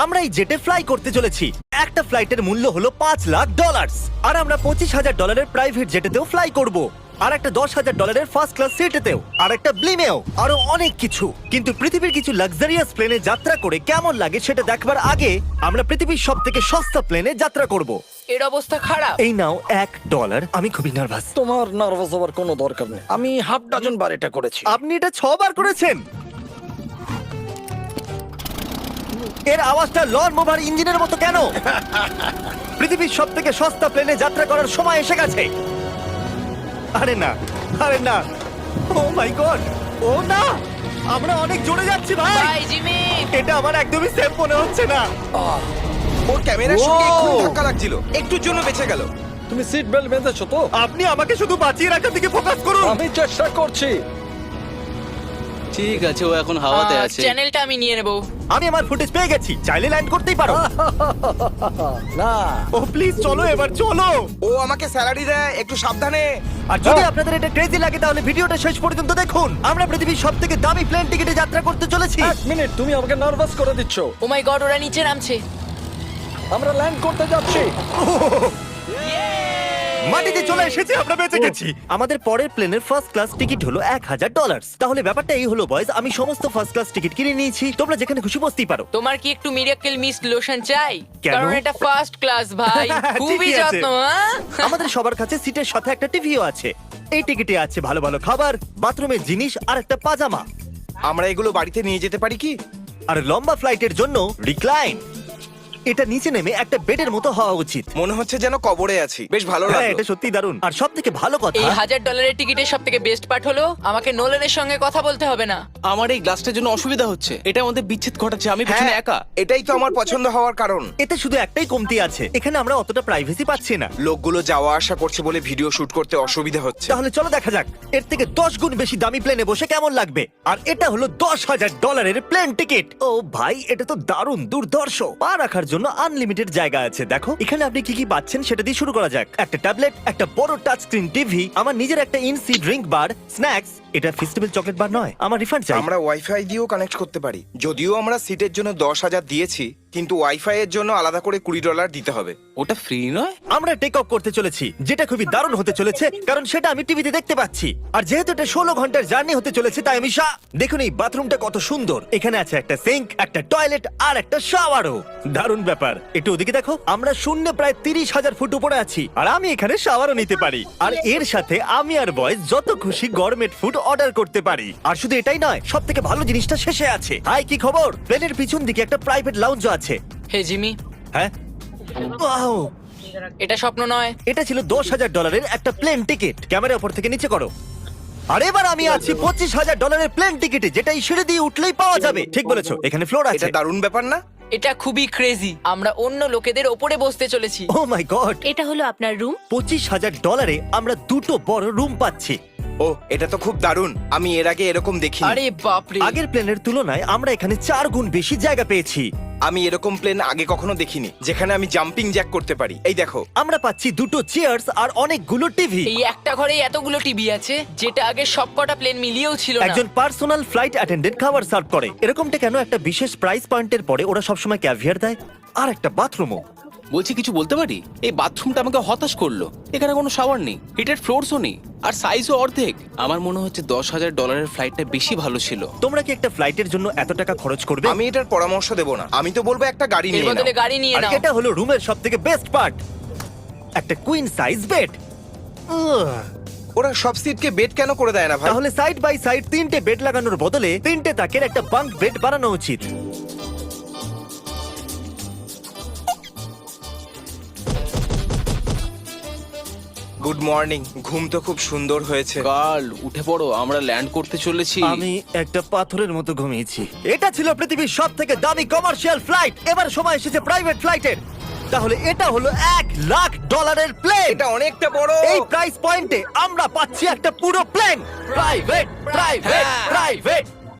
আমরা এই জেটে ফ্লাই করতে চলেছি। একটা ফ্লাইটের মূল্য হলো $5,00,000 আর আমরা $25,000 প্রাইভেট জেটেতেও ফ্লাই করব। আর একটা $10,000 ফার্স্ট ক্লাস সিটেতেও, আর একটা ব্লিমেও, আরো অনেক কিছু। কিন্তু পৃথিবীর কিছু লাক্সারিয়াস প্লেনে যাত্রা করে কেমন লাগে সেটা দেখবার আগে আমরা পৃথিবীর সব থেকে সস্তা প্লেনে যাত্রা করব। এর অবস্থা খারাপ। এই নাও $1। আমি খুবই নার্ভাস। তোমার নার্ভাস হওয়ার কোনো দরকার নেই, আমি হাফ ডজন বার এটা করেছি। আপনি এটা 6 বার করেছেন। এর আওয়াজটা লন মোভার ইঞ্জিনের মতো কেন? পৃথিবীর সব থেকে সস্তা প্লেনে যাত্রা করার সময় এসে গেছে। আরে না, আরে না, ও মাই গড, ও না, আমরা অনেক জোরে যাচ্ছি ভাই। Bye Jimmy. এটা আমার একদমই সেফ মনে হচ্ছে না। ওর ক্যামেরার সঙ্গে এক্ষুনি ধাক্কা লাগছিল, একটুর জন্য বেঁচে গেল। তুমি সিট বেল্ট বেঁধেছো তো? আপনি আমাকে শুধু বাঁচিয়ে রাখার দিকে ফোকাস করুন। আমি চেষ্টা করছি। ঠিক আছে, ও এখন হাওয়াতে আছে। চ্যানেলটা আমি নিয়ে নেব। আমি আমার ফুটেজ পেয়ে গেছি, চাইলে ল্যান্ড করতেই পারো। না, ও প্লিজ চলো, এবার চলো। ও আমাকে স্যালারি দেয়, একটু সাবধানে। আর যদি আপনাদের এটা ক্রেজি লাগে তাহলে ভিডিওটা শেষ পর্যন্ত দেখুন। আমরা পৃথিবীর সব থেকে দামি প্লেন টিকিটে যাত্রা করতে চলেছি। এক মিনিট, তুমি আমাকে নার্ভাস করে দিচ্ছ। ও মাই গড, ওরা নিচে নামছে। আমরা ল্যান্ড করতে যাচ্ছি। মাটিতে চলে এসেছি, আমরা বেঁচে গেছি। আমাদের পরের প্লেনের ফার্স্ট ক্লাস টিকিট হলো $1,000। তাহলে ব্যাপারটা এই হলো বয়স, আমি সমস্ত ফার্স্ট ক্লাস টিকিট কিনে নিয়েছি। তোমরা যেখানে খুশি বসতেই পারো। তোমার কি একটু মিরাকেল মিস্ট লোশন চাই? কেন? কারণ এটা ফার্স্ট ক্লাস ভাই, খুবই ঠিকই আছে। যত্ন। হ্যাঁ? আমাদের সবার কাছে সিটের সাথে একটা টিভিও আছে। এই টিকিটে আছে ভালো ভালো খাবার, বাথরুমের জিনিস আর একটা পাজামা। আমরা এগুলো বাড়িতে নিয়ে যেতে পারি কি? আর লম্বা ফ্লাইটের জন্য রিক্লাইন। এটা নিচে নেমে একটা বেডের মতো হওয়া উচিত। মনে হচ্ছে যেন কবরে আছি, বেশ ভালো হ্যাঁ, লাগলো। এটা সত্যি দারুণ। আর সব থেকে ভালো কথা, এই $1,000 টিকিটের সব থেকে বেস্ট পার্ট হলো আমাকে নোলেনের সঙ্গে কথা বলতে হবে না। আমার এই গ্লাসটার জন্য অসুবিধা হচ্ছে, এটা আমাদের বিচ্ছেদ ঘটাচ্ছে। আমি পেছনে হ্যাঁ, একা। এটাই তো আমার পছন্দ হওয়ার কারণ। এতে শুধু একটাই কমতি আছে, এখানে আমরা অতটা প্রাইভেসি পাচ্ছি না। লোকগুলো যাওয়া আসা করছে বলে ভিডিও শুট করতে অসুবিধা হচ্ছে। তাহলে চলো দেখা যাক এর থেকে 10 গুণ বেশি দামি প্লেনে বসে কেমন লাগবে। আর এটা হলো $10,000 প্লেন টিকিট। ও ভাই, এটা তো দারুণ দুর্ধর্ষ। পা রাখার জন্য আনলিমিটেড জায়গা আছে। দেখো এখানে আপনি কি কি পাচ্ছেন সেটা দিয়ে শুরু করা যাক। একটা ট্যাবলেট, একটা বড় টাচ স্ক্রিন টিভি, আমার নিজের একটা ইনসি ড্রিঙ্ক বার, স্ন্যাক্স। এটা ফেস্টিভ্যাল চকলেট বার নয়, আমার রিফান্ড চাই। আমরা ওয়াইফাই দিয়েও কানেক্ট করতে পারি। যদিও আমরা সিটের জন্য 10,000 দিয়েছি, কিন্তু ওয়াইফাই এর জন্য আলাদা করে $20 দিতে হবে। ওটা ফ্রি নয়? আমরা টেক অফ করতে চলেছি, যেটা খুবই দারুণ হতে চলেছে, কারণ সেটা আমি টিভিতে দেখতে পাচ্ছি। আর যেহেতু এটা 16 ঘন্টার জার্নি হতে চলেছে, তাই আমি দেখুন এই বাথরুমটা কত সুন্দর। এখানে আছে একটা সিঙ্ক, একটা টয়লেট আর একটা শাওয়ারও। দারুণ ব্যাপার। একটু ওদিকে দেখো, আমরা শূন্য প্রায় 30,000 ফুট উপরে আছি, আর আমি এখানে শাওয়ারও নিতে পারি। আর এর সাথে আমি আর বয়স যত খুশি গরমেট ফুড অর্ডার করতে পারি। আর শুধু এটাই নয়, সব থেকে ভালো জিনিসটা শেষে আছে। হাই, কি খবর? প্লেনের পিছন দিকে একটা প্রাইভেট লাউঞ্জ আছে। হে জিমি, হ্যাঁ, ওয়াও, এটা স্বপ্ন নয়। এটা ছিল $10,000 একটা প্লেন টিকিট। ক্যামেরা উপর থেকে নিচে করো। আর এবার আমি আছি $25,000 প্লেন টিকিটে, যেটা এই সিঁড়ি দিয়ে উঠলেই পাওয়া যাবে। ঠিক বলেছো, এখানে ফ্লোর আছে। এটা দারুণ ব্যাপার না? এটা খুবই ক্রেজি। আমরা অন্য লোকেদের ওপরে বসতে চলেছি। ও মাই গড, এটা হলো আপনার রুম। $25,000 আমরা দুটো বড় রুম পাচ্ছি। ও, এটা তো খুব দারুণ। আমি এর আগে এরকম দেখিনি। আরে বাপরে। আগের প্লেনের তুলনায় আমরা এখানে 4 গুণ বেশি জায়গা পেয়েছি। আমি এরকম প্লেন আগে কখনো দেখিনি যেখানে আমি জাম্পিং জ্যাক করতে পারি। এই দেখো, আমরা পাচ্ছি দুটো চেয়ার্স আর অনেকগুলো টিভি। এই একটা ঘরে এতগুলো টিভি আছে, যেটা আগে সবকটা প্লেন মিলিয়েও ছিল না। একজন পার্সোনাল ফ্লাইট অ্যাটেন্ডেন্ট খাবার সার্ভ করে। এরকমটা কেন? একটা বিশেষ প্রাইস পয়েন্টের পরে ওরা সবসময় ক্যাভিয়ার দেয়। আর একটা বাথরুমও। বলছি, কিছু বলতে পারি? এই বাথরুমটা আমাকে হতাশ করলো। এখানে কোনো শাওয়ার নেই, হিটেড ফ্লোরসও নেই, আর সাইজও অর্ধেক। আমার মনে হচ্ছে $10,000 ফ্লাইটটা বেশি ভালো ছিল। তোমরা কি একটা ফ্লাইটের জন্য এত টাকা খরচ করবে? আমি এটার পরামর্শ দেব না। আমি তো বলবো একটা গাড়ি এর নিয়ে বদলে নাও। গাড়ি নিয়ে আর নাও। এটা হলো রুমের সবথেকে বেস্ট পার্ট, একটা কুইন সাইজ বেড। ওরা সব সিটকে বেড কেন করে দেয় না ভাই? তাহলে সাইড বাই সাইড 3টে বেড লাগানোর বদলে 3টে তাকের একটা বাঙ্ক বেড বানানো উচিত। Good morning. ঘুম তো খুব সুন্দর হয়েছে। কাল উঠে পড়ো, আমরা ল্যান্ড করতে চলেছি। আমি একটা পাথরের মতো ঘুমিয়েছি। এটা ছিল পৃথিবীর সব থেকে দামি কমার্শিয়াল ফ্লাইট। এবার সময় এসেছে প্রাইভেট ফ্লাইটের। তাহলে এটা হলো $1,00,000 প্লেন। এটা অনেকটা বড়। এই প্রাইস পয়েন্টে আমরা পাচ্ছি একটা পুরো প্লেন। Private, private, private,